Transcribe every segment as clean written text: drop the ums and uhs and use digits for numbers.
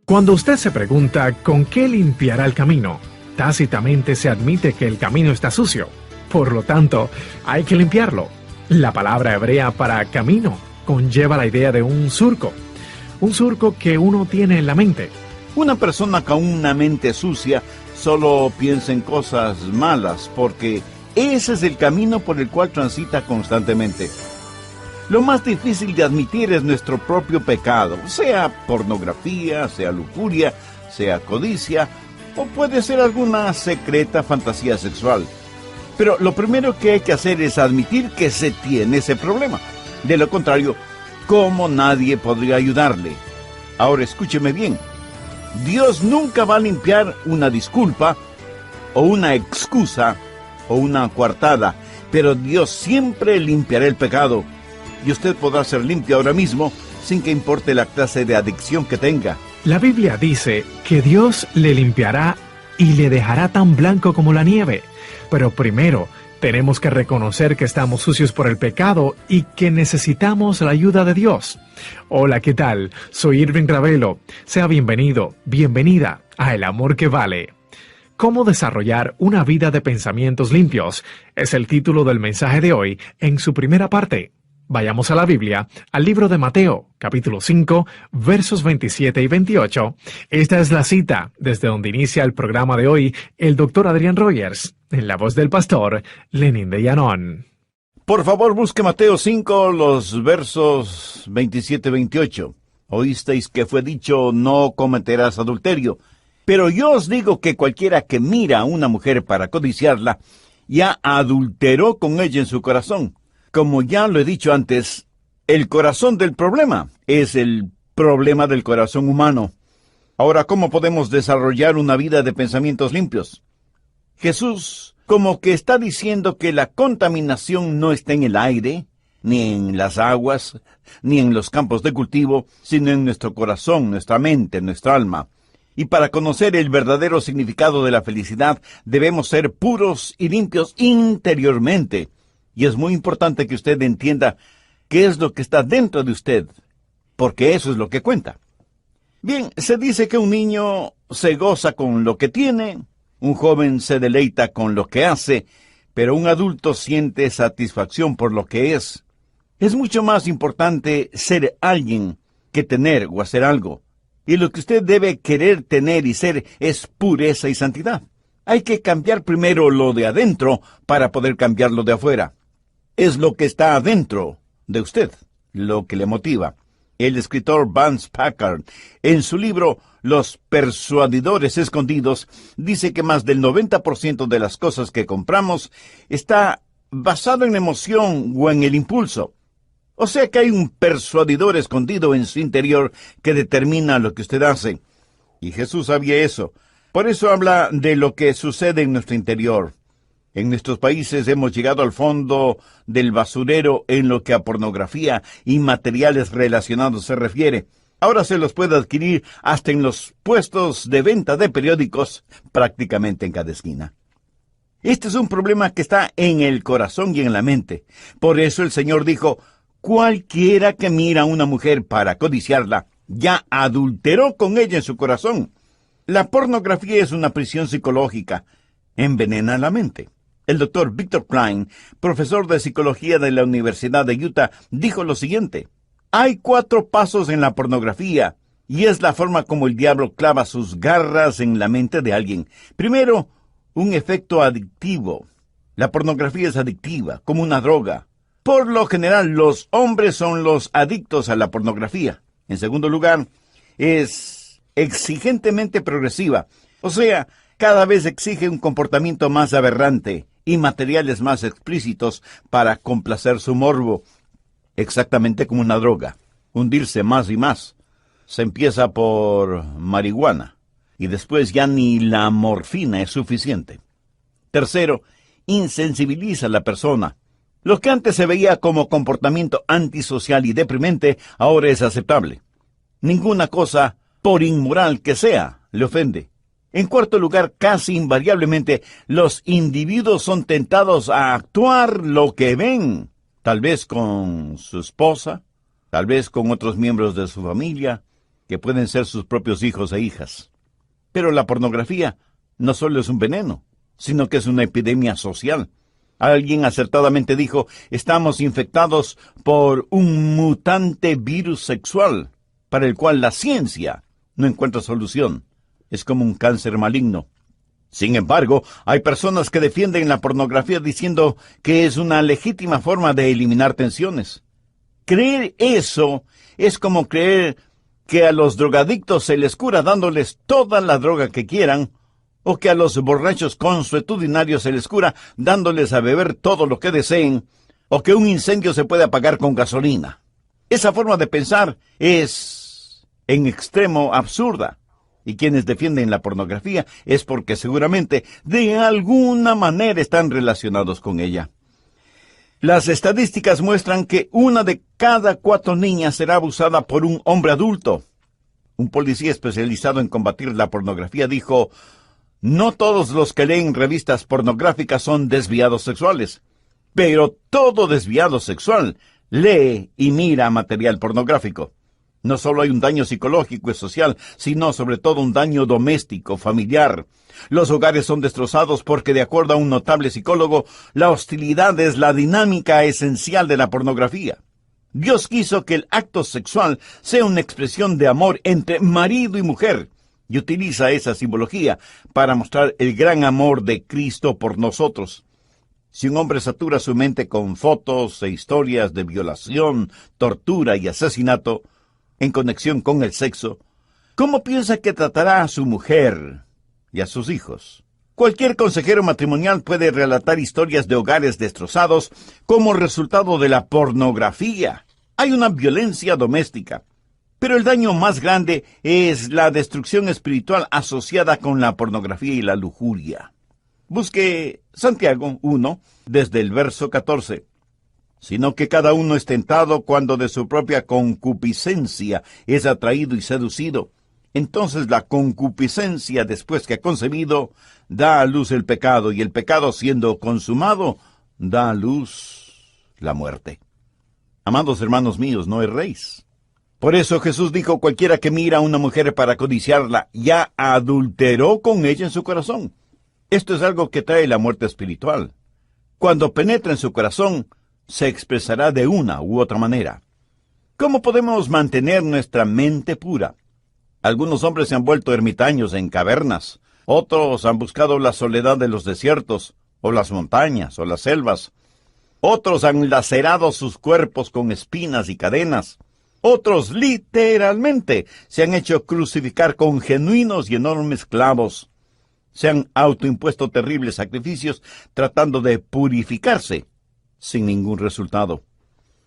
Cuando usted se pregunta con qué limpiará el camino, tácitamente se admite que el camino está sucio. Por lo tanto, hay que limpiarlo. La palabra hebrea para camino conlleva la idea de un surco que uno tiene en la mente. Una persona con una mente sucia solo piensa en cosas malas porque ese es el camino por el cual transita constantemente. Lo más difícil de admitir es nuestro propio pecado, sea pornografía, sea lujuria, sea codicia, o puede ser alguna secreta fantasía sexual. Pero lo primero que hay que hacer es admitir que se tiene ese problema. De lo contrario, ¿cómo nadie podría ayudarle? Ahora escúcheme bien. Dios nunca va a limpiar una disculpa, o una excusa, o una coartada, pero Dios siempre limpiará el pecado. Y usted podrá ser limpio ahora mismo, sin que importe la clase de adicción que tenga. La Biblia dice que Dios le limpiará y le dejará tan blanco como la nieve. Pero primero, tenemos que reconocer que estamos sucios por el pecado y que necesitamos la ayuda de Dios. Hola, ¿qué tal? Soy Irving Ravelo. Sea bienvenido, bienvenida a El Amor que Vale. ¿Cómo desarrollar una vida de pensamientos limpios? Es el título del mensaje de hoy en su primera parte. Vayamos a la Biblia, al libro de Mateo, capítulo 5, versos 27 y 28. Esta es la cita desde donde inicia el programa de hoy el Dr. Adrian Rogers, en la voz del pastor Lenín de Llanón. Por favor, busque Mateo 5, los versos 27 y 28. Oísteis que fue dicho, no cometerás adulterio. Pero yo os digo que cualquiera que mira a una mujer para codiciarla, ya adulteró con ella en su corazón. Como ya lo he dicho antes, el corazón del problema es el problema del corazón humano. Ahora, ¿cómo podemos desarrollar una vida de pensamientos limpios? Jesús como que está diciendo que la contaminación no está en el aire, ni en las aguas, ni en los campos de cultivo, sino en nuestro corazón, nuestra mente, nuestra alma. Y para conocer el verdadero significado de la felicidad, debemos ser puros y limpios interiormente. Y es muy importante que usted entienda qué es lo que está dentro de usted, porque eso es lo que cuenta. Bien, se dice que un niño se goza con lo que tiene, un joven se deleita con lo que hace, pero un adulto siente satisfacción por lo que es. Es mucho más importante ser alguien que tener o hacer algo. Y lo que usted debe querer tener y ser es pureza y santidad. Hay que cambiar primero lo de adentro para poder cambiar lo de afuera. Es lo que está adentro de usted, lo que le motiva. El escritor Vance Packard, en su libro Los Persuadidores Escondidos, dice que más del 90% de las cosas que compramos está basado en la emoción o en el impulso. O sea que hay un persuadidor escondido en su interior que determina lo que usted hace. Y Jesús sabía eso. Por eso habla de lo que sucede en nuestro interior. En nuestros países hemos llegado al fondo del basurero en lo que a pornografía y materiales relacionados se refiere. Ahora se los puede adquirir hasta en los puestos de venta de periódicos, prácticamente en cada esquina. Este es un problema que está en el corazón y en la mente. Por eso el Señor dijo, cualquiera que mira a una mujer para codiciarla, ya adulteró con ella en su corazón. La pornografía es una prisión psicológica. Envenena la mente. El doctor Victor Klein, profesor de psicología de la Universidad de Utah, dijo lo siguiente: hay 4 pasos en la pornografía, y es la forma como el diablo clava sus garras en la mente de alguien. Primero, un efecto adictivo. La pornografía es adictiva, como una droga. Por lo general, los hombres son los adictos a la pornografía. En segundo lugar, es exigentemente progresiva. O sea, cada vez exige un comportamiento más aberrante y materiales más explícitos para complacer su morbo. Exactamente como una droga. Hundirse más y más. Se empieza por marihuana y después ya ni la morfina es suficiente. Tercero, insensibiliza a la persona. Lo que antes se veía como comportamiento antisocial y deprimente, ahora es aceptable. Ninguna cosa, por inmoral que sea, le ofende. En cuarto lugar, casi invariablemente, los individuos son tentados a actuar lo que ven, tal vez con su esposa, tal vez con otros miembros de su familia, que pueden ser sus propios hijos e hijas. Pero la pornografía no solo es un veneno, sino que es una epidemia social. Alguien acertadamente dijo, estamos infectados por un mutante virus sexual, para el cual la ciencia no encuentra solución. Es como un cáncer maligno. Sin embargo, hay personas que defienden la pornografía diciendo que es una legítima forma de eliminar tensiones. Creer eso es como creer que a los drogadictos se les cura dándoles toda la droga que quieran, o que a los borrachos consuetudinarios se les cura dándoles a beber todo lo que deseen, o que un incendio se puede apagar con gasolina. Esa forma de pensar es en extremo absurda, y quienes defienden la pornografía es porque seguramente de alguna manera están relacionados con ella. Las estadísticas muestran que 1 de cada 4 niñas será abusada por un hombre adulto. Un policía especializado en combatir la pornografía dijo, no todos los que leen revistas pornográficas son desviados sexuales, pero todo desviado sexual lee y mira material pornográfico. No solo hay un daño psicológico y social, sino sobre todo un daño doméstico, familiar. Los hogares son destrozados porque, de acuerdo a un notable psicólogo, la hostilidad es la dinámica esencial de la pornografía. Dios quiso que el acto sexual sea una expresión de amor entre marido y mujer, y utiliza esa simbología para mostrar el gran amor de Cristo por nosotros. Si un hombre satura su mente con fotos e historias de violación, tortura y asesinato, en conexión con el sexo, ¿cómo piensa que tratará a su mujer y a sus hijos? Cualquier consejero matrimonial puede relatar historias de hogares destrozados como resultado de la pornografía. Hay una violencia doméstica, pero el daño más grande es la destrucción espiritual asociada con la pornografía y la lujuria. Busque Santiago 1, desde el verso 14. Sino que cada uno es tentado cuando de su propia concupiscencia es atraído y seducido. Entonces la concupiscencia, después que ha concebido, da a luz el pecado, y el pecado, siendo consumado, da a luz la muerte. Amados hermanos míos, no erréis. Por eso Jesús dijo, cualquiera que mira a una mujer para codiciarla, ya adulteró con ella en su corazón. Esto es algo que trae la muerte espiritual. Cuando penetra en su corazón, se expresará de una u otra manera. ¿Cómo podemos mantener nuestra mente pura? Algunos hombres se han vuelto ermitaños en cavernas. Otros han buscado la soledad de los desiertos, o las montañas, o las selvas. Otros han lacerado sus cuerpos con espinas y cadenas. Otros, literalmente, se han hecho crucificar con genuinos y enormes clavos. Se han autoimpuesto terribles sacrificios tratando de purificarse, sin ningún resultado.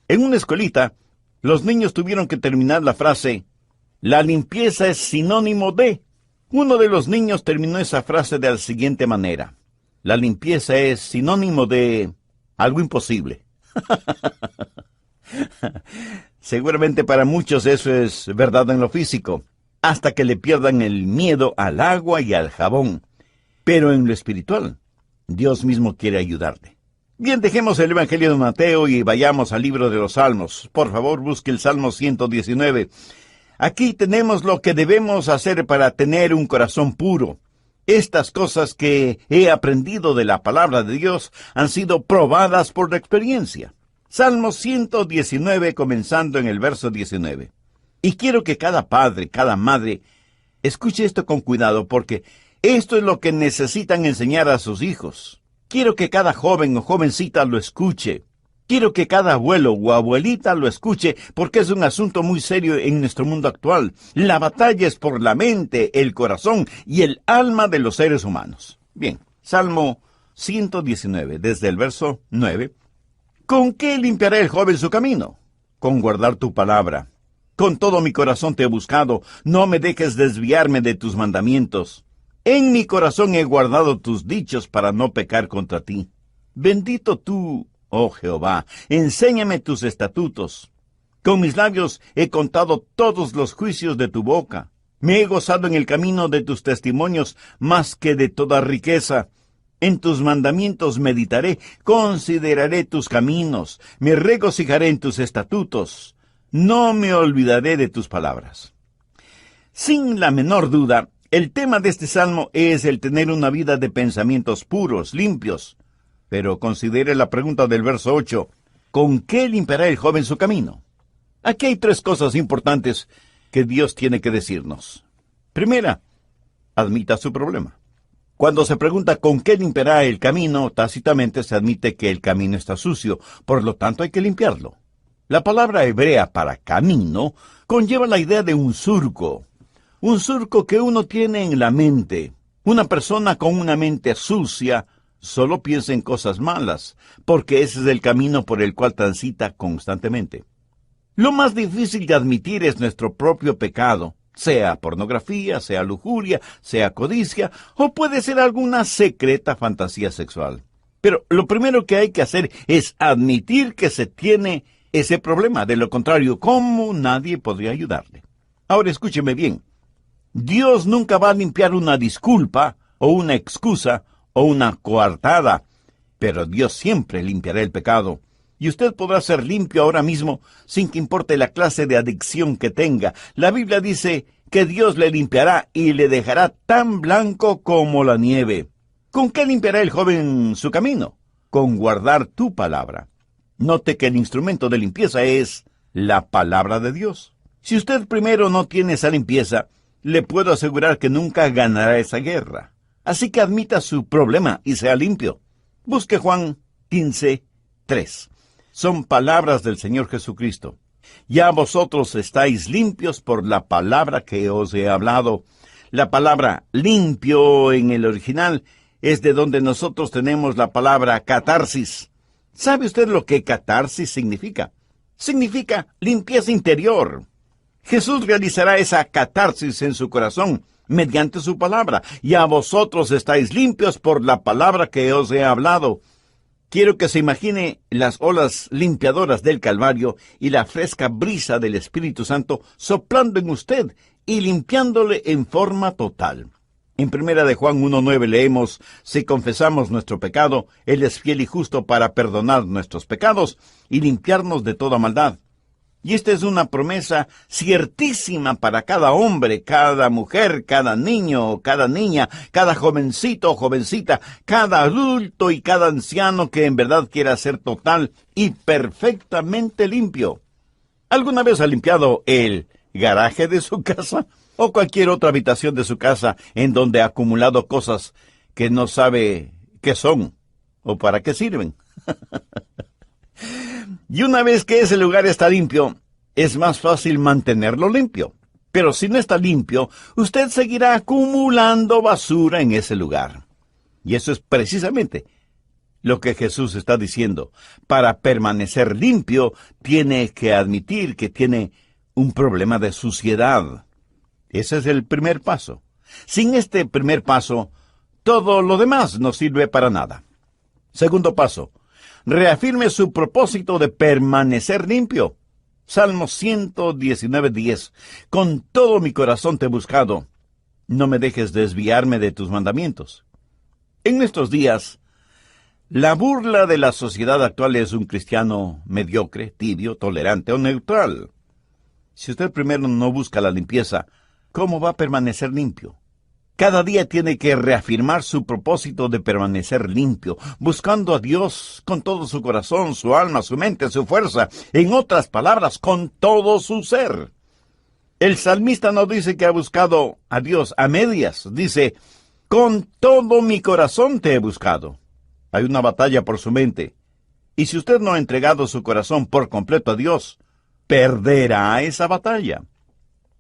En una escuelita, los niños tuvieron que terminar la frase, la limpieza es sinónimo de. Uno de los niños terminó esa frase de la siguiente manera, la limpieza es sinónimo de algo imposible. Seguramente para muchos eso es verdad en lo físico, hasta que le pierdan el miedo al agua y al jabón. Pero en lo espiritual, Dios mismo quiere ayudarte. Bien, dejemos el Evangelio de Mateo y vayamos al libro de los Salmos. Por favor, busque el Salmo 119. Aquí tenemos lo que debemos hacer para tener un corazón puro. Estas cosas que he aprendido de la palabra de Dios han sido probadas por la experiencia. Salmo 119, comenzando en el verso 19. Y quiero que cada padre, cada madre, escuche esto con cuidado, porque esto es lo que necesitan enseñar a sus hijos. Quiero que cada joven o jovencita lo escuche. Quiero que cada abuelo o abuelita lo escuche, porque es un asunto muy serio en nuestro mundo actual. La batalla es por la mente, el corazón y el alma de los seres humanos. Bien, Salmo 119, desde el verso 9. ¿Con qué limpiará el joven su camino? Con guardar tu palabra. Con todo mi corazón te he buscado, no me dejes desviarme de tus mandamientos. En mi corazón he guardado tus dichos para no pecar contra ti. Bendito tú, oh Jehová, enséñame tus estatutos. Con mis labios he contado todos los juicios de tu boca. Me he gozado en el camino de tus testimonios más que de toda riqueza. En tus mandamientos meditaré, consideraré tus caminos, me regocijaré en tus estatutos. No me olvidaré de tus palabras. Sin la menor duda, el tema de este salmo es el tener una vida de pensamientos puros, limpios. Pero considere la pregunta del verso 8. ¿Con qué limpiará el joven su camino? Aquí hay 3 cosas importantes que Dios tiene que decirnos. Primera, admita su problema. Cuando se pregunta con qué limpiará el camino, tácitamente se admite que el camino está sucio, por lo tanto hay que limpiarlo. La palabra hebrea para camino conlleva la idea de un surco que uno tiene en la mente. Una persona con una mente sucia solo piensa en cosas malas, porque ese es el camino por el cual transita constantemente. Lo más difícil de admitir es nuestro propio pecado, sea pornografía, sea lujuria, sea codicia, o puede ser alguna secreta fantasía sexual. Pero lo primero que hay que hacer es admitir que se tiene ese problema. De lo contrario, ¿cómo nadie podría ayudarle? Ahora escúcheme bien. Dios nunca va a limpiar una disculpa, o una excusa, o una coartada, pero Dios siempre limpiará el pecado. Y usted podrá ser limpio ahora mismo sin que importe la clase de adicción que tenga. La Biblia dice que Dios le limpiará y le dejará tan blanco como la nieve. ¿Con qué limpiará el joven su camino? Con guardar tu palabra. Note que el instrumento de limpieza es la palabra de Dios. Si usted primero no tiene esa limpieza, le puedo asegurar que nunca ganará esa guerra. Así que admita su problema y sea limpio. Busque Juan 15:3. Son palabras del Señor Jesucristo. Ya vosotros estáis limpios por la palabra que os he hablado. La palabra limpio en el original es de donde nosotros tenemos la palabra catarsis. ¿Sabe usted lo que catarsis significa? Significa limpieza interior. Jesús realizará esa catarsis en su corazón mediante su palabra. Ya vosotros estáis limpios por la palabra que os he hablado. Quiero que se imagine las olas limpiadoras del Calvario y la fresca brisa del Espíritu Santo soplando en usted y limpiándole en forma total. En 1 de Juan 1:9 leemos: si confesamos nuestro pecado, Él es fiel y justo para perdonar nuestros pecados y limpiarnos de toda maldad. Y esta es una promesa ciertísima para cada hombre, cada mujer, cada niño, cada niña, cada jovencito o jovencita, cada adulto y cada anciano que en verdad quiera ser total y perfectamente limpio. ¿Alguna vez ha limpiado el garaje de su casa o cualquier otra habitación de su casa en donde ha acumulado cosas que no sabe qué son o para qué sirven? Y una vez que ese lugar está limpio, es más fácil mantenerlo limpio. Pero si no está limpio, usted seguirá acumulando basura en ese lugar. Y eso es precisamente lo que Jesús está diciendo. Para permanecer limpio, tiene que admitir que tiene un problema de suciedad. Ese es el primer paso. Sin este primer paso, todo lo demás no sirve para nada. Segundo paso. Reafirme su propósito de permanecer limpio. Salmo 119:10. Con todo mi corazón te he buscado. No me dejes desviarme de tus mandamientos. En nuestros días, la burla de la sociedad actual es un cristiano mediocre, tibio, tolerante o neutral. Si usted primero no busca la limpieza, ¿cómo va a permanecer limpio? Cada día tiene que reafirmar su propósito de permanecer limpio, buscando a Dios con todo su corazón, su alma, su mente, su fuerza. En otras palabras, con todo su ser. El salmista no dice que ha buscado a Dios a medias. Dice, con todo mi corazón te he buscado. Hay una batalla por su mente. Y si usted no ha entregado su corazón por completo a Dios, perderá esa batalla.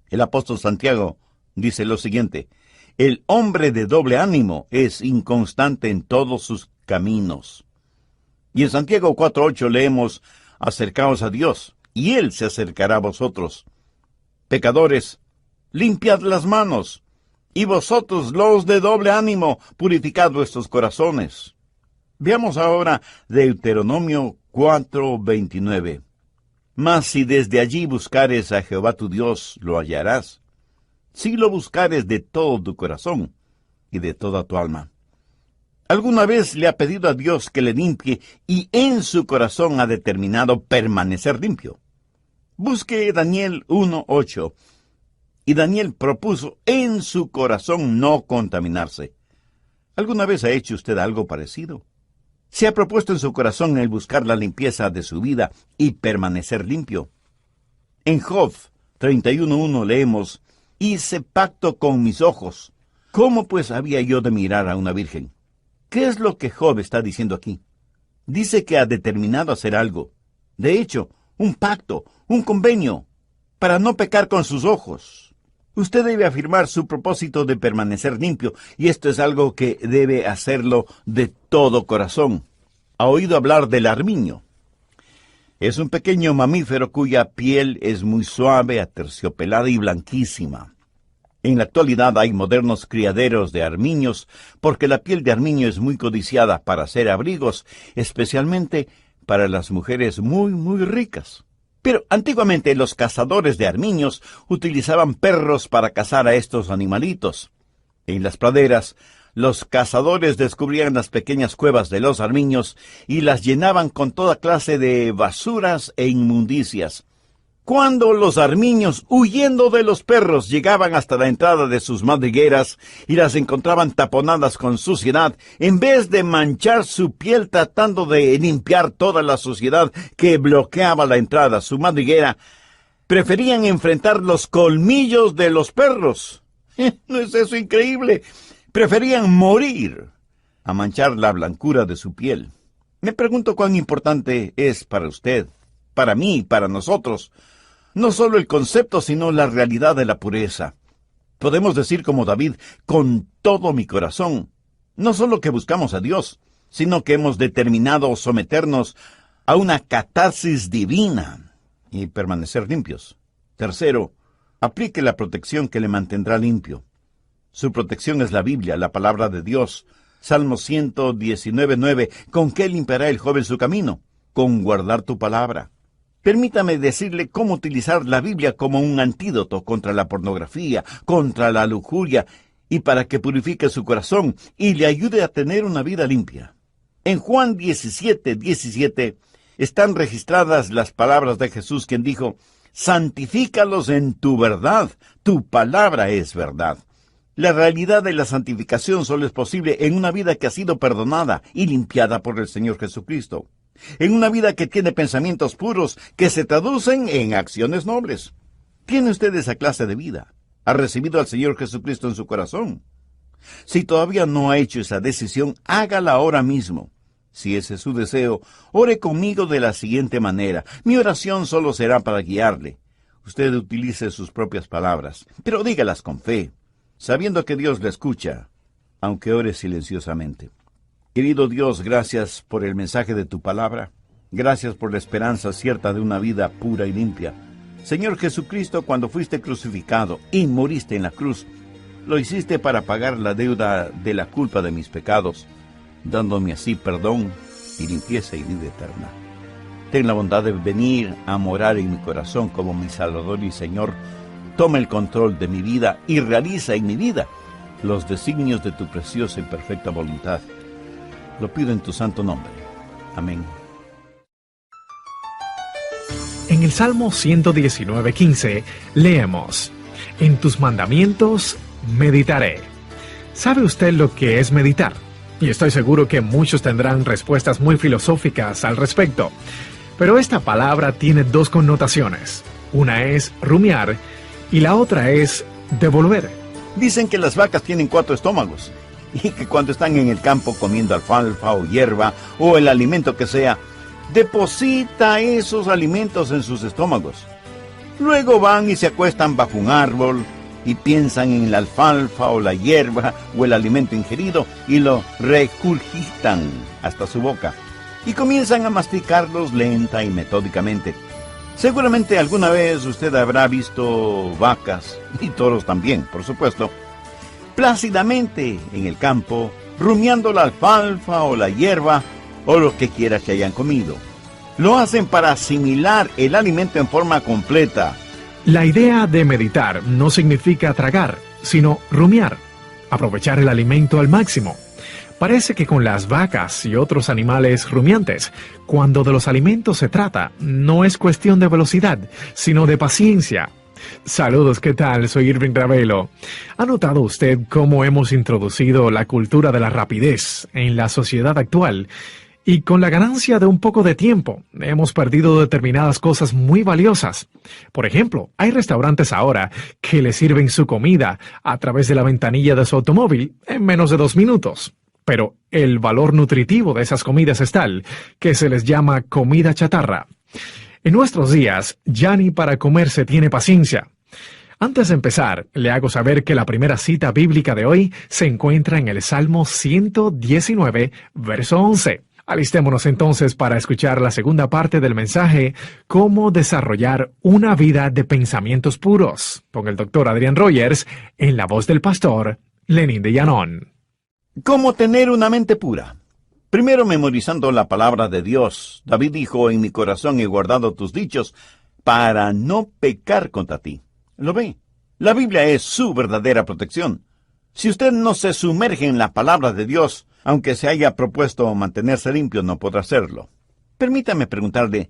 El apóstol Santiago dice lo siguiente: el hombre de doble ánimo es inconstante en todos sus caminos. Y en Santiago 4:8 leemos: acercaos a Dios, y Él se acercará a vosotros. Pecadores, limpiad las manos, y vosotros los de doble ánimo, purificad vuestros corazones. Veamos ahora Deuteronomio 4:29. Mas si desde allí buscares a Jehová tu Dios, lo hallarás, si lo buscares de todo tu corazón y de toda tu alma. ¿Alguna vez le ha pedido a Dios que le limpie y en su corazón ha determinado permanecer limpio? Busque Daniel 1:8. y Daniel propuso en su corazón no contaminarse. ¿Alguna vez ha hecho usted algo parecido? ¿Se ha propuesto en su corazón el buscar la limpieza de su vida y permanecer limpio? En Job 31:1 leemos: «Hice pacto con mis ojos. ¿Cómo pues había yo de mirar a una virgen?». ¿Qué es lo que Job está diciendo aquí? Dice que ha determinado hacer algo. De hecho, un pacto, un convenio, para no pecar con sus ojos. Usted debe afirmar su propósito de permanecer limpio, y esto es algo que debe hacerlo de todo corazón. ¿Ha oído hablar del armiño? Es un pequeño mamífero cuya piel es muy suave, aterciopelada y blanquísima. En la actualidad hay modernos criaderos de armiños, porque la piel de armiño es muy codiciada para hacer abrigos, especialmente para las mujeres muy ricas. Pero antiguamente los cazadores de armiños utilizaban perros para cazar a estos animalitos. En las praderas, los cazadores descubrían las pequeñas cuevas de los armiños y las llenaban con toda clase de basuras e inmundicias. Cuando los armiños, huyendo de los perros, llegaban hasta la entrada de sus madrigueras y las encontraban taponadas con suciedad, en vez de manchar su piel tratando de limpiar toda la suciedad que bloqueaba la entrada a su madriguera, preferían enfrentar los colmillos de los perros. ¿No es eso increíble? Preferían morir a manchar la blancura de su piel. Me pregunto cuán importante es para usted, para mí, para nosotros, no solo el concepto, sino la realidad de la pureza. Podemos decir como David: con todo mi corazón. No solo que buscamos a Dios, sino que hemos determinado someternos a una catarsis divina y permanecer limpios. Tercero, aplique la protección que le mantendrá limpio. Su protección es la Biblia, la palabra de Dios. Salmo 119:9. ¿Con qué limpiará el joven su camino? Con guardar tu palabra. Permítame decirle cómo utilizar la Biblia como un antídoto contra la pornografía, contra la lujuria, y para que purifique su corazón y le ayude a tener una vida limpia. En Juan 17:17 están registradas las palabras de Jesús, quien dijo: «Santifícalos en tu verdad, tu palabra es verdad». La realidad de la santificación solo es posible en una vida que ha sido perdonada y limpiada por el Señor Jesucristo. En una vida que tiene pensamientos puros que se traducen en acciones nobles. ¿Tiene usted esa clase de vida? ¿Ha recibido al Señor Jesucristo en su corazón? Si todavía no ha hecho esa decisión, hágala ahora mismo. Si ese es su deseo, ore conmigo de la siguiente manera. Mi oración solo será para guiarle. Usted utilice sus propias palabras, pero dígalas con fe, sabiendo que Dios le escucha, aunque ore silenciosamente. Querido Dios, gracias por el mensaje de tu palabra. Gracias por la esperanza cierta de una vida pura y limpia. Señor Jesucristo, cuando fuiste crucificado y moriste en la cruz, lo hiciste para pagar la deuda de la culpa de mis pecados, dándome así perdón y limpieza y vida eterna. Ten la bondad de venir a morar en mi corazón como mi Salvador y Señor. Toma el control de mi vida y realiza en mi vida los designios de tu preciosa y perfecta voluntad. Lo pido en tu santo nombre. Amén. En el Salmo 119:15 leemos: «En tus mandamientos meditaré». ¿Sabe usted lo que es meditar? Y estoy seguro que muchos tendrán respuestas muy filosóficas al respecto. Pero esta palabra tiene dos connotaciones. Una es rumiar y la otra es devolver. Dicen que las vacas tienen 4 estómagos y que cuando están en el campo comiendo alfalfa o hierba o el alimento que sea, deposita esos alimentos en sus estómagos. Luego van y se acuestan bajo un árbol y piensan en la alfalfa o la hierba o el alimento ingerido y lo regurgitan hasta su boca y comienzan a masticarlos lenta y metódicamente. Seguramente alguna vez usted habrá visto vacas, y toros también, por supuesto, plácidamente en el campo, rumiando la alfalfa o la hierba o lo que quiera que hayan comido. Lo hacen para asimilar el alimento en forma completa. La idea de meditar no significa tragar, sino rumiar, aprovechar el alimento al máximo. Parece que con las vacas y otros animales rumiantes, cuando de los alimentos se trata, no es cuestión de velocidad, sino de paciencia. Saludos, ¿qué tal? Soy Irving Ravelo. ¿Ha notado usted cómo hemos introducido la cultura de la rapidez en la sociedad actual? Y con la ganancia de un poco de tiempo, hemos perdido determinadas cosas muy valiosas. Por ejemplo, hay restaurantes ahora que le sirven su comida a través de la ventanilla de su automóvil en menos de 2 minutos. Pero el valor nutritivo de esas comidas es tal que se les llama comida chatarra. En nuestros días, ya ni para comer se tiene paciencia. Antes de empezar, le hago saber que la primera cita bíblica de hoy se encuentra en el Salmo 119, verso 11. Alistémonos entonces para escuchar la segunda parte del mensaje, Cómo desarrollar una vida de pensamientos puros, con el Dr. Adrian Rogers, en la voz del pastor Lenín de Llanón. ¿Cómo tener una mente pura? Primero, memorizando la palabra de Dios. David dijo, en mi corazón he guardado tus dichos para no pecar contra ti. ¿Lo ve? La Biblia es su verdadera protección. Si usted no se sumerge en la palabra de Dios, aunque se haya propuesto mantenerse limpio, no podrá hacerlo. Permítame preguntarle,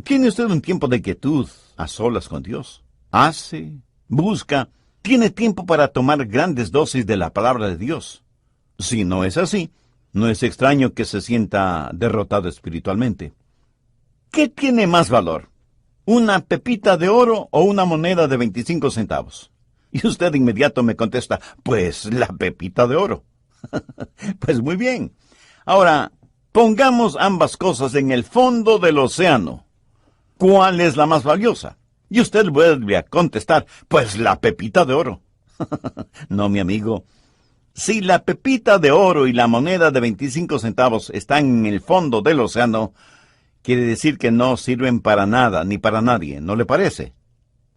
¿tiene usted un tiempo de quietud a solas con Dios? ¿Hace? ¿Busca? ¿Tiene tiempo para tomar grandes dosis de la palabra de Dios? Si no es así, no es extraño que se sienta derrotado espiritualmente. ¿Qué tiene más valor? ¿Una pepita de oro o una moneda de 25 centavos? Y usted de inmediato me contesta, pues la pepita de oro. Pues muy bien. Ahora, pongamos ambas cosas en el fondo del océano. ¿Cuál es la más valiosa? Y usted vuelve a contestar, pues la pepita de oro. No, mi amigo. Si la pepita de oro y la moneda de 25 centavos están en el fondo del océano, quiere decir que no sirven para nada, ni para nadie, ¿no le parece?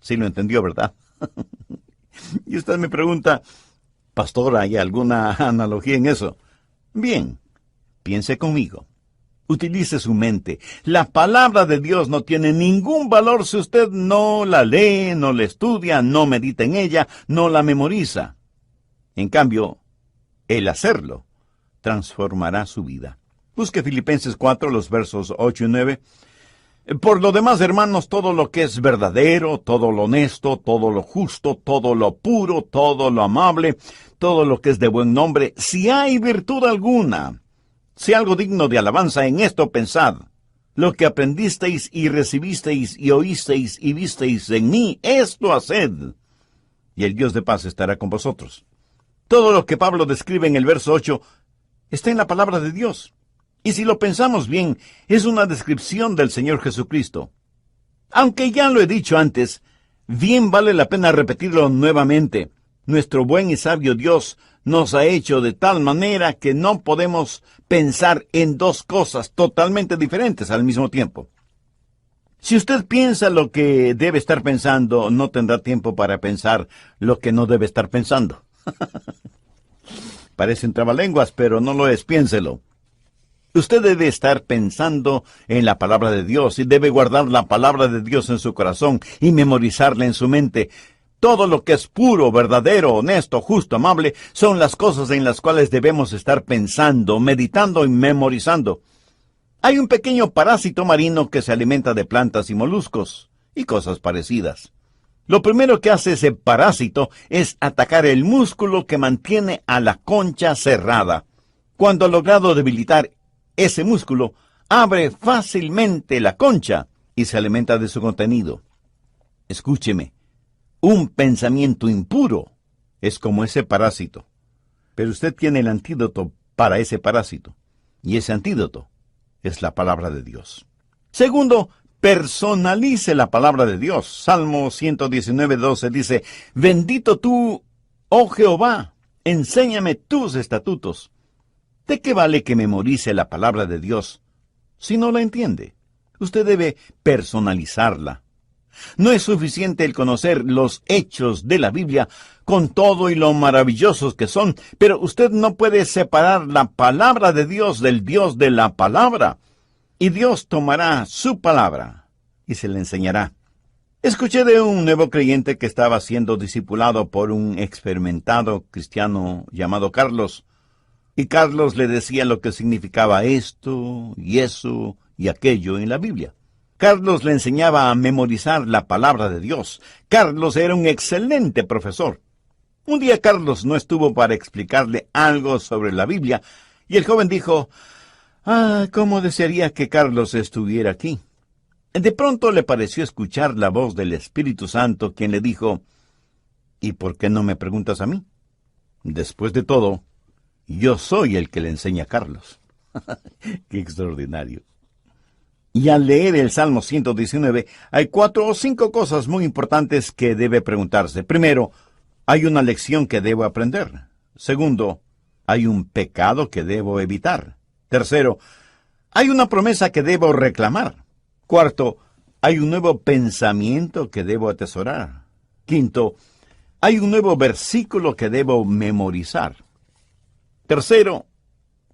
Sí lo entendió, ¿verdad? Y usted me pregunta, pastor, ¿hay alguna analogía en eso? Bien, piense conmigo. Utilice su mente. La palabra de Dios no tiene ningún valor si usted no la lee, no la estudia, no medita en ella, no la memoriza. En cambio, el hacerlo transformará su vida. Busque Filipenses 4, los versos 8 y 9. Por lo demás, hermanos, todo lo que es verdadero, todo lo honesto, todo lo justo, todo lo puro, todo lo amable, todo lo que es de buen nombre, si hay virtud alguna, si algo digno de alabanza, en esto pensad. Lo que aprendisteis y recibisteis y oísteis y visteis en mí, esto haced, y el Dios de paz estará con vosotros. Todo lo que Pablo describe en el verso 8 está en la palabra de Dios. Y si lo pensamos bien, es una descripción del Señor Jesucristo. Aunque ya lo he dicho antes, bien vale la pena repetirlo nuevamente. Nuestro buen y sabio Dios nos ha hecho de tal manera que no podemos pensar en dos cosas totalmente diferentes al mismo tiempo. Si usted piensa lo que debe estar pensando, no tendrá tiempo para pensar lo que no debe estar pensando. Parecen trabalenguas, pero no lo es, piénselo. Usted debe estar pensando en la palabra de Dios y debe guardar la palabra de Dios en su corazón y memorizarla en su mente. Todo lo que es puro, verdadero, honesto, justo, amable, son las cosas en las cuales debemos estar pensando, meditando y memorizando. Hay un pequeño parásito marino que se alimenta de plantas y moluscos y cosas parecidas. Lo primero que hace ese parásito es atacar el músculo que mantiene a la concha cerrada. Cuando ha logrado debilitar ese músculo, abre fácilmente la concha y se alimenta de su contenido. Escúcheme, un pensamiento impuro es como ese parásito. Pero usted tiene el antídoto para ese parásito. Y ese antídoto es la palabra de Dios. Segundo, personalice la palabra de Dios. Salmo 119:12 dice, bendito tú, oh Jehová, enséñame tus estatutos. ¿De qué vale que memorice la palabra de Dios si no la entiende? Usted debe personalizarla. No es suficiente el conocer los hechos de la Biblia con todo y lo maravillosos que son, pero usted no puede separar la palabra de Dios del Dios de la palabra. Y Dios tomará su palabra y se le enseñará. Escuché de un nuevo creyente que estaba siendo discipulado por un experimentado cristiano llamado Carlos. Y Carlos le decía lo que significaba esto y eso y aquello en la Biblia. Carlos le enseñaba a memorizar la palabra de Dios. Carlos era un excelente profesor. Un día Carlos no estuvo para explicarle algo sobre la Biblia, y el joven dijo, cómo desearía que Carlos estuviera aquí. De pronto le pareció escuchar la voz del Espíritu Santo, quien le dijo, ¿y por qué no me preguntas a mí? Después de todo, yo soy el que le enseña a Carlos. ¡Qué extraordinario! Y al leer el Salmo 119, hay 4 o 5 cosas muy importantes que debe preguntarse. Primero, hay una lección que debo aprender. Segundo, hay un pecado que debo evitar. Tercero, hay una promesa que debo reclamar. Cuarto, hay un nuevo pensamiento que debo atesorar. Quinto, hay un nuevo versículo que debo memorizar. Tercero,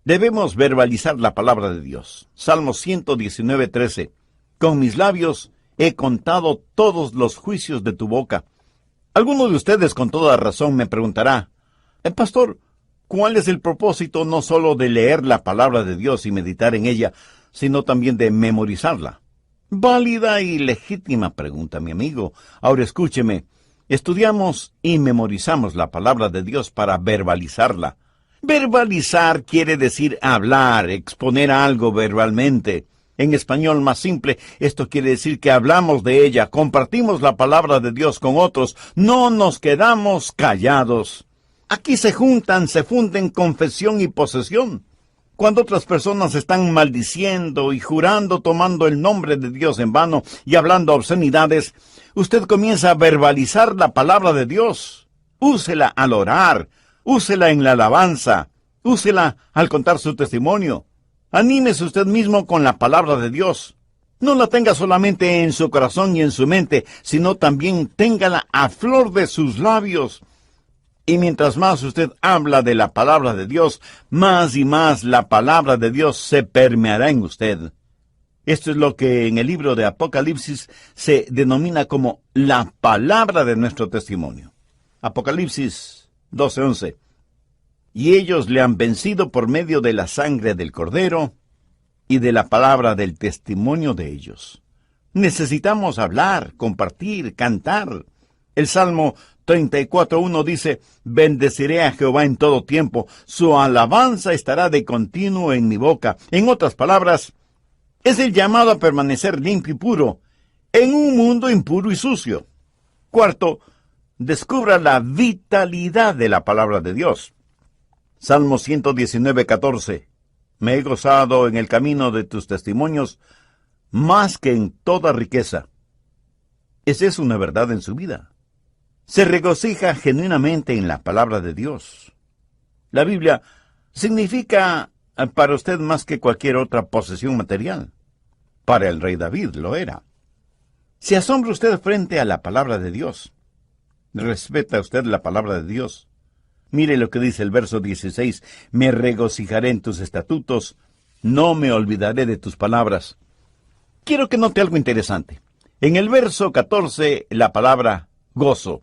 debemos verbalizar la palabra de Dios. Salmo 119:13. Con mis labios he contado todos los juicios de tu boca. Alguno de ustedes con toda razón me preguntará, Pastor, ¿cuál es el propósito no solo de leer la palabra de Dios y meditar en ella, sino también de memorizarla? Válida y legítima pregunta, mi amigo. Ahora escúcheme. Estudiamos y memorizamos la palabra de Dios para verbalizarla. Verbalizar quiere decir hablar, exponer algo verbalmente. En español más simple, esto quiere decir que hablamos de ella, compartimos la palabra de Dios con otros, no nos quedamos callados. Aquí se funden confesión y posesión. Cuando otras personas están maldiciendo y jurando tomando el nombre de Dios en vano y hablando obscenidades, usted comienza a verbalizar la palabra de Dios. Úsela al orar, úsela en la alabanza, úsela al contar su testimonio. Anímese usted mismo con la palabra de Dios. No la tenga solamente en su corazón y en su mente, sino también téngala a flor de sus labios. Y mientras más usted habla de la palabra de Dios, más y más la palabra de Dios se permeará en usted. Esto es lo que en el libro de Apocalipsis se denomina como la palabra de nuestro testimonio. Apocalipsis 12:11. Y ellos le han vencido por medio de la sangre del Cordero y de la palabra del testimonio de ellos. Necesitamos hablar, compartir, cantar. El Salmo 34:1 dice, bendeciré a Jehová en todo tiempo, su alabanza estará de continuo en mi boca. En otras palabras, es el llamado a permanecer limpio y puro, en un mundo impuro y sucio. Cuarto, descubra la vitalidad de la palabra de Dios. Salmo 119:14. Me he gozado en el camino de tus testimonios, más que en toda riqueza. Esa es una verdad en su vida. Se regocija genuinamente en la palabra de Dios. La Biblia significa para usted más que cualquier otra posesión material. Para el rey David lo era. ¿Se asombra usted frente a la palabra de Dios? ¿Respeta usted la palabra de Dios? Mire lo que dice el verso 16. Me regocijaré en tus estatutos, no me olvidaré de tus palabras. Quiero que note algo interesante. En el verso 14, la palabra gozo.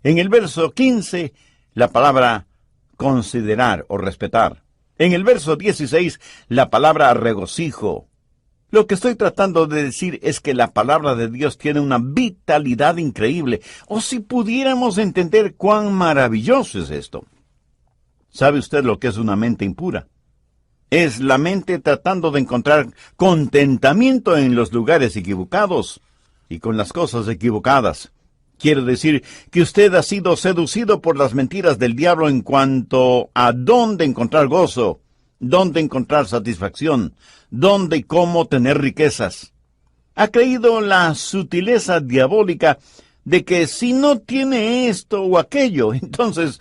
En el verso 15, la palabra considerar o respetar. En el verso 16, la palabra regocijo. Lo que estoy tratando de decir es que la palabra de Dios tiene una vitalidad increíble. O si pudiéramos entender cuán maravilloso es esto. ¿Sabe usted lo que es una mente impura? Es la mente tratando de encontrar contentamiento en los lugares equivocados y con las cosas equivocadas. Quiere decir que usted ha sido seducido por las mentiras del diablo en cuanto a dónde encontrar gozo, dónde encontrar satisfacción, dónde y cómo tener riquezas. Ha creído la sutileza diabólica de que si no tiene esto o aquello, entonces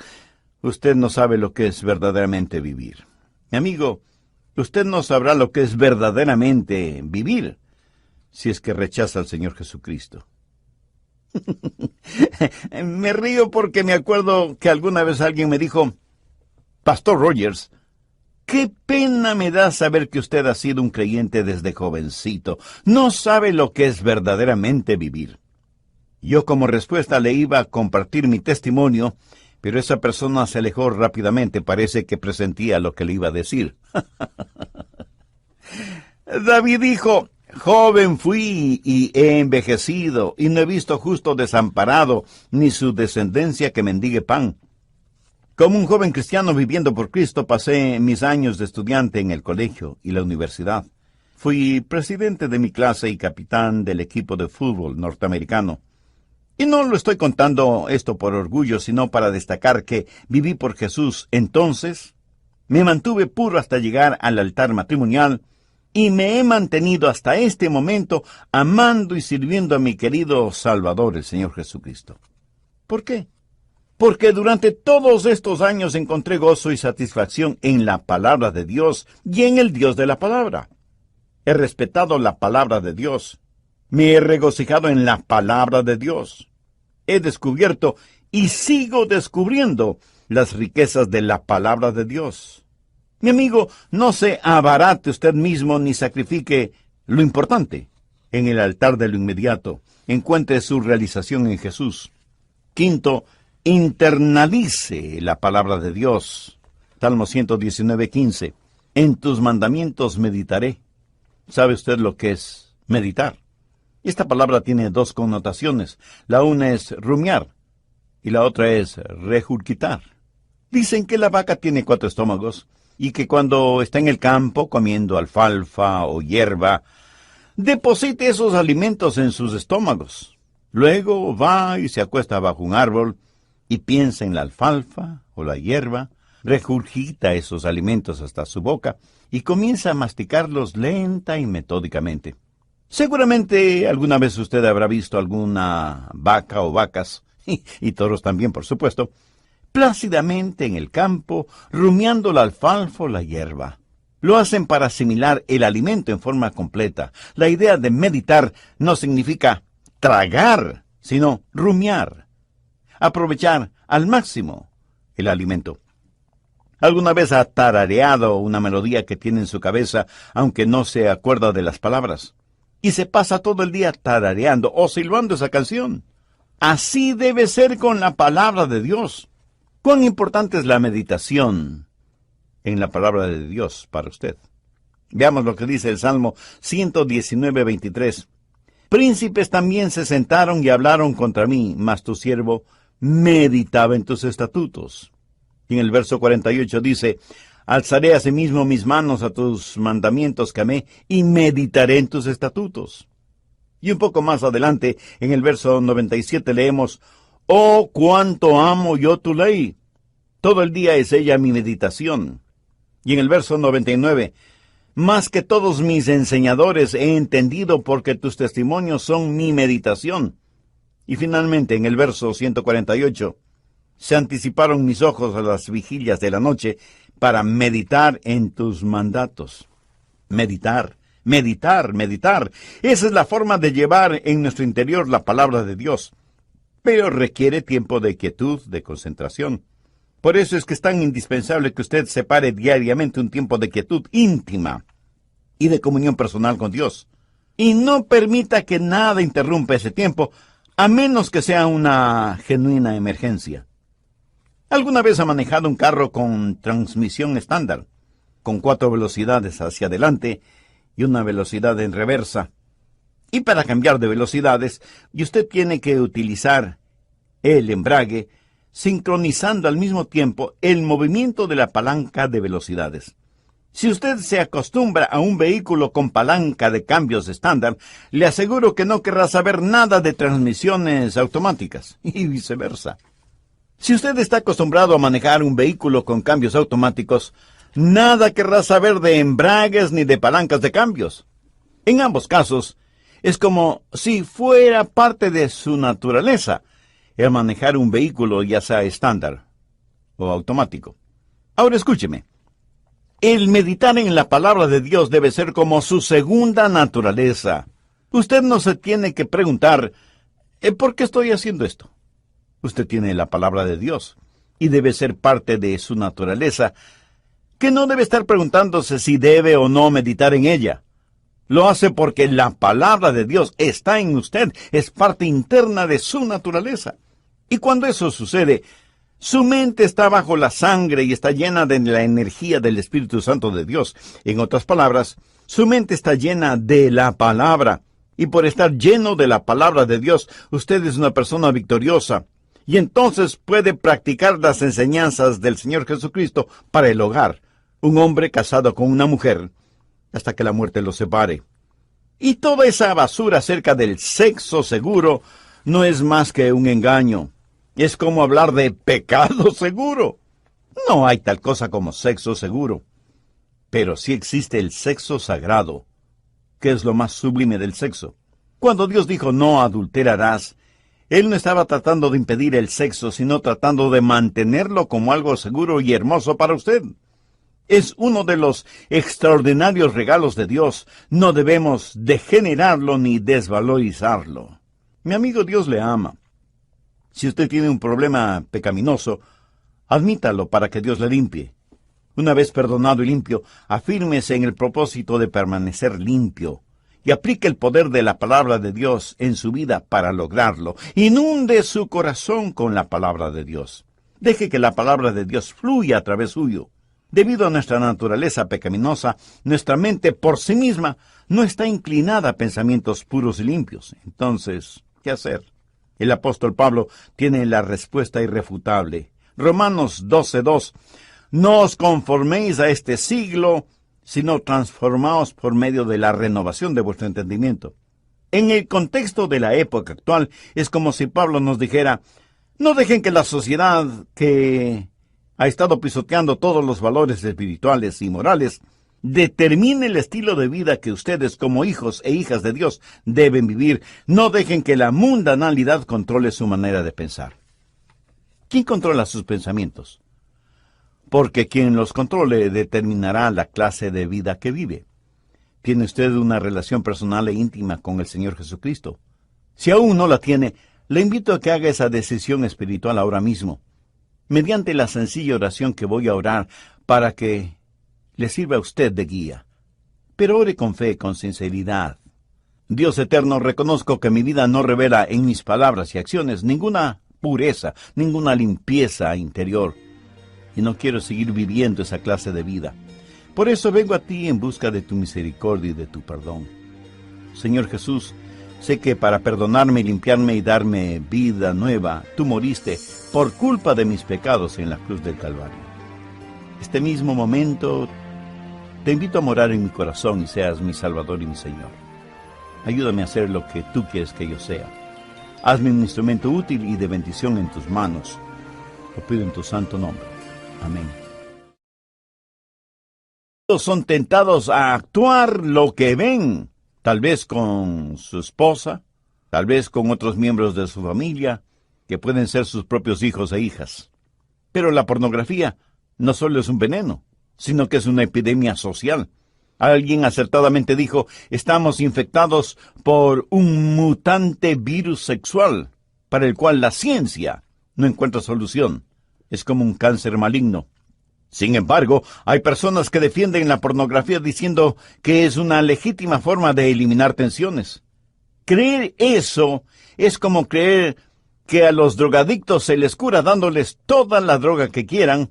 usted no sabe lo que es verdaderamente vivir. Mi amigo, usted no sabrá lo que es verdaderamente vivir si es que rechaza al Señor Jesucristo. Me río porque me acuerdo que alguna vez alguien me dijo, Pastor Rogers, qué pena me da saber que usted ha sido un creyente desde jovencito. No sabe lo que es verdaderamente vivir. Yo como respuesta le iba a compartir mi testimonio, pero esa persona se alejó rápidamente. Parece que presentía lo que le iba a decir. David dijo, Joven fui y he envejecido, y no he visto justo desamparado, ni su descendencia que mendigue pan. Como un joven cristiano viviendo por Cristo, pasé mis años de estudiante en el colegio y la universidad. Fui presidente de mi clase y capitán del equipo de fútbol norteamericano. Y no lo estoy contando esto por orgullo, sino para destacar que viví por Jesús. Entonces, me mantuve puro hasta llegar al altar matrimonial, y me he mantenido hasta este momento amando y sirviendo a mi querido Salvador, el Señor Jesucristo. ¿Por qué? Porque durante todos estos años encontré gozo y satisfacción en la palabra de Dios y en el Dios de la palabra. He respetado la palabra de Dios. Me he regocijado en la palabra de Dios. He descubierto y sigo descubriendo las riquezas de la palabra de Dios. Mi amigo, no se abarate usted mismo ni sacrifique lo importante. En el altar de lo inmediato, encuentre su realización en Jesús. Quinto, internalice la palabra de Dios. Salmo 119:15. En tus mandamientos meditaré. ¿Sabe usted lo que es meditar? Esta palabra tiene dos connotaciones. La una es rumiar y la otra es regurgitar. Dicen que la vaca tiene 4 estómagos y que cuando está en el campo comiendo alfalfa o hierba, deposita esos alimentos en sus estómagos. Luego va y se acuesta bajo un árbol y piensa en la alfalfa o la hierba, regurgita esos alimentos hasta su boca y comienza a masticarlos lenta y metódicamente. Seguramente alguna vez usted habrá visto alguna vaca o vacas, y toros también, por supuesto, plácidamente en el campo, rumiando la alfalfa o la hierba. Lo hacen para asimilar el alimento en forma completa. La idea de meditar no significa tragar, sino rumiar. Aprovechar al máximo el alimento. ¿Alguna vez ha tarareado una melodía que tiene en su cabeza, aunque no se acuerda de las palabras? Y se pasa todo el día tarareando o silbando esa canción. Así debe ser con la palabra de Dios. ¿Cuán importante es la meditación en la palabra de Dios para usted? Veamos lo que dice el Salmo 119:23. Príncipes también se sentaron y hablaron contra mí, mas tu siervo meditaba en tus estatutos. Y en el verso 48 dice, alzaré asimismo mis manos a tus mandamientos que amé, y meditaré en tus estatutos. Y un poco más adelante, en el verso 97 leemos, oh, cuánto amo yo tu ley. Todo el día es ella mi meditación. Y en el verso 99, más que todos mis enseñadores he entendido porque tus testimonios son mi meditación. Y finalmente, en el verso 148, se anticiparon mis ojos a las vigilias de la noche para meditar en tus mandatos. Meditar, meditar, meditar. Esa es la forma de llevar en nuestro interior la palabra de Dios. Pero requiere tiempo de quietud, de concentración. Por eso es que es tan indispensable que usted separe diariamente un tiempo de quietud íntima y de comunión personal con Dios. Y no permita que nada interrumpa ese tiempo, a menos que sea una genuina emergencia. ¿Alguna vez ha manejado un carro con transmisión estándar, con 4 velocidades hacia adelante y una velocidad en reversa? Y para cambiar de velocidades, usted tiene que utilizar el embrague, sincronizando al mismo tiempo el movimiento de la palanca de velocidades. Si usted se acostumbra a un vehículo con palanca de cambios estándar, le aseguro que no querrá saber nada de transmisiones automáticas, y viceversa. Si usted está acostumbrado a manejar un vehículo con cambios automáticos, nada querrá saber de embragues ni de palancas de cambios. En ambos casos, es como si fuera parte de su naturaleza el manejar un vehículo ya sea estándar o automático. Ahora escúcheme. El meditar en la palabra de Dios debe ser como su segunda naturaleza. Usted no se tiene que preguntar, ¿por qué estoy haciendo esto? Usted tiene la palabra de Dios y debe ser parte de su naturaleza, que no debe estar preguntándose si debe o no meditar en ella. Lo hace porque la palabra de Dios está en usted, es parte interna de su naturaleza. Y cuando eso sucede, su mente está bajo la sangre y está llena de la energía del Espíritu Santo de Dios. En otras palabras, Su mente está llena de la palabra. Y por estar lleno de la palabra de Dios, usted es una persona victoriosa. Y entonces puede practicar las enseñanzas del Señor Jesucristo para el hogar. Un hombre casado con una mujer, hasta que la muerte los separe. Y toda esa basura acerca del sexo seguro no es más que un engaño. Es como hablar de pecado seguro. No hay tal cosa como sexo seguro. Pero sí existe el sexo sagrado, que es lo más sublime del sexo. Cuando Dios dijo no adulterarás, Él no estaba tratando de impedir el sexo, sino tratando de mantenerlo como algo seguro y hermoso para usted. Es uno de los extraordinarios regalos de Dios. No debemos degenerarlo ni desvalorizarlo. Mi amigo, Dios le ama. Si usted tiene un problema pecaminoso, admítalo para que Dios le limpie. Una vez perdonado y limpio, afírmese en el propósito de permanecer limpio y aplique el poder de la palabra de Dios en su vida para lograrlo. Inunde su corazón con la palabra de Dios. Deje que la palabra de Dios fluya a través suyo. Debido a nuestra naturaleza pecaminosa, nuestra mente por sí misma no está inclinada a pensamientos puros y limpios. Entonces, ¿qué hacer? El apóstol Pablo tiene la respuesta irrefutable. Romanos 12:2. No os conforméis a este siglo, sino transformaos por medio de la renovación de vuestro entendimiento. En el contexto de la época actual, es como si Pablo nos dijera, no dejen que la sociedad que ha estado pisoteando todos los valores espirituales y morales determine el estilo de vida que ustedes como hijos e hijas de Dios deben vivir. No dejen que la mundanalidad controle su manera de pensar. ¿Quién controla sus pensamientos? Porque quien los controle determinará la clase de vida que vive. ¿Tiene usted una relación personal e íntima con el Señor Jesucristo? Si aún no la tiene, le invito a que haga esa decisión espiritual ahora mismo, mediante la sencilla oración que voy a orar para que le sirva a usted de guía. Pero ore con fe, con sinceridad. Dios eterno, reconozco que mi vida no revela en mis palabras y acciones ninguna pureza, ninguna limpieza interior. Y no quiero seguir viviendo esa clase de vida. Por eso vengo a ti en busca de tu misericordia y de tu perdón. Señor Jesús, sé que para perdonarme, limpiarme y darme vida nueva, tú moriste por culpa de mis pecados en la cruz del Calvario. Este mismo momento, te invito a morar en mi corazón y seas mi Salvador y mi Señor. Ayúdame a hacer lo que tú quieres que yo sea. Hazme un instrumento útil y de bendición en tus manos. Lo pido en tu santo nombre. Amén. Son tentados a actuar lo que ven, tal vez con su esposa, tal vez con otros miembros de su familia, que pueden ser sus propios hijos e hijas. Pero la pornografía no solo es un veneno, sino que es una epidemia social. Alguien acertadamente dijo, estamos infectados por un mutante virus sexual, para el cual la ciencia no encuentra solución. Es como un cáncer maligno. Sin embargo, hay personas que defienden la pornografía diciendo que es una legítima forma de eliminar tensiones. Creer eso es como creer que a los drogadictos se les cura dándoles toda la droga que quieran,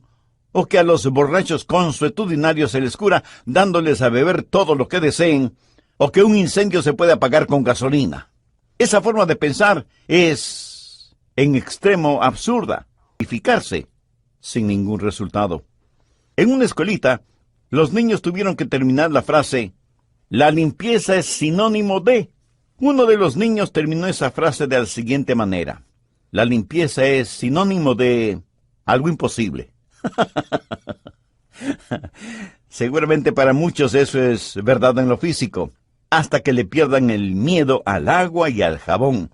o que a los borrachos consuetudinarios se les cura dándoles a beber todo lo que deseen, o que un incendio se puede apagar con gasolina. Esa forma de pensar es, en extremo, absurda. Eficarse sin ningún resultado. En una escuelita, los niños tuvieron que terminar la frase, la limpieza es sinónimo de. Uno de los niños terminó esa frase de la siguiente manera, la limpieza es sinónimo de algo imposible. Seguramente para muchos eso es verdad en lo físico, hasta que le pierdan el miedo al agua y al jabón.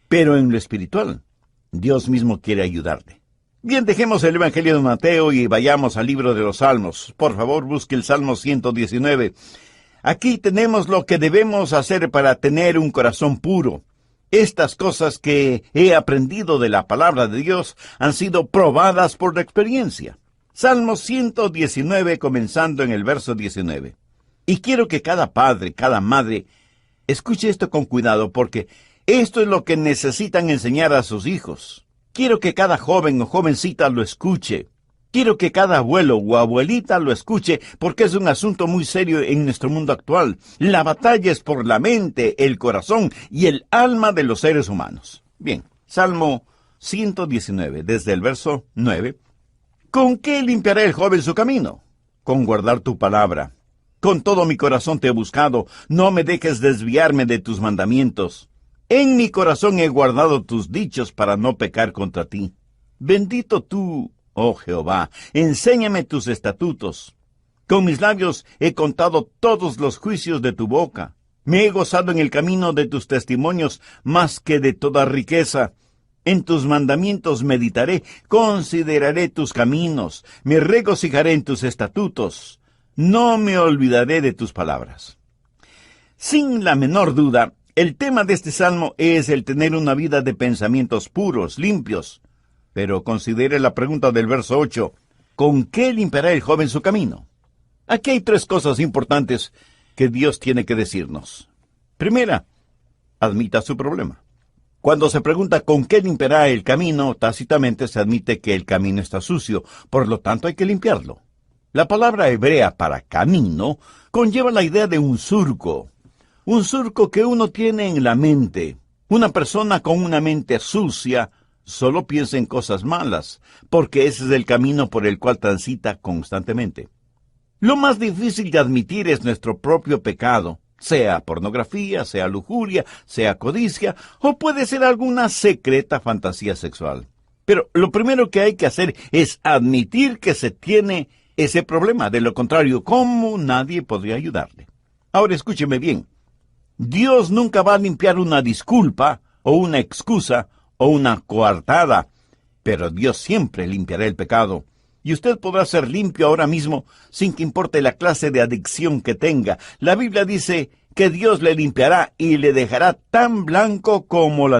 Pero en lo espiritual, Dios mismo quiere ayudarle. Bien, dejemos el Evangelio de Mateo y vayamos al libro de los Salmos. Por favor, busque el Salmo 119. Aquí tenemos lo que debemos hacer para tener un corazón puro. Estas cosas que he aprendido de la palabra de Dios han sido probadas por la experiencia. Salmo 119, comenzando en el verso 19. Y quiero que cada padre, cada madre, escuche esto con cuidado, porque esto es lo que necesitan enseñar a sus hijos. Quiero que cada joven o jovencita lo escuche. Quiero que cada abuelo o abuelita lo escuche porque es un asunto muy serio en nuestro mundo actual. La batalla es por la mente, el corazón y el alma de los seres humanos. Bien, Salmo 119, desde el verso 9. ¿Con qué limpiará el joven su camino? Con guardar tu palabra. Con todo mi corazón te he buscado, no me dejes desviarme de tus mandamientos. En mi corazón he guardado tus dichos para no pecar contra ti. Bendito tú, oh Jehová, enséñame tus estatutos. Con mis labios he contado todos los juicios de tu boca. Me he gozado en el camino de tus testimonios más que de toda riqueza. En tus mandamientos meditaré, consideraré tus caminos, me regocijaré en tus estatutos. No me olvidaré de tus palabras. Sin la menor duda, el tema de este salmo es el tener una vida de pensamientos puros, limpios. Pero considere la pregunta del verso 8. ¿Con qué limpiará el joven su camino? Aquí hay 3 cosas importantes que Dios tiene que decirnos. Primera, admita su problema. Cuando se pregunta con qué limpiará el camino, tácitamente se admite que el camino está sucio, por lo tanto hay que limpiarlo. La palabra hebrea para camino conlleva la idea de un surco que uno tiene en la mente. Una persona con una mente sucia solo piensa en cosas malas, porque ese es el camino por el cual transita constantemente. Lo más difícil de admitir es nuestro propio pecado, sea pornografía, sea lujuria, sea codicia, o puede ser alguna secreta fantasía sexual. Pero lo primero que hay que hacer es admitir que se tiene ese problema. De lo contrario, ¿cómo nadie podría ayudarle? Ahora escúcheme bien. Dios nunca va a limpiar una disculpa, o una excusa, o una coartada, pero Dios siempre limpiará el pecado. Y usted podrá ser limpio ahora mismo sin que importe la clase de adicción que tenga. La Biblia dice que Dios le limpiará y le dejará tan blanco como la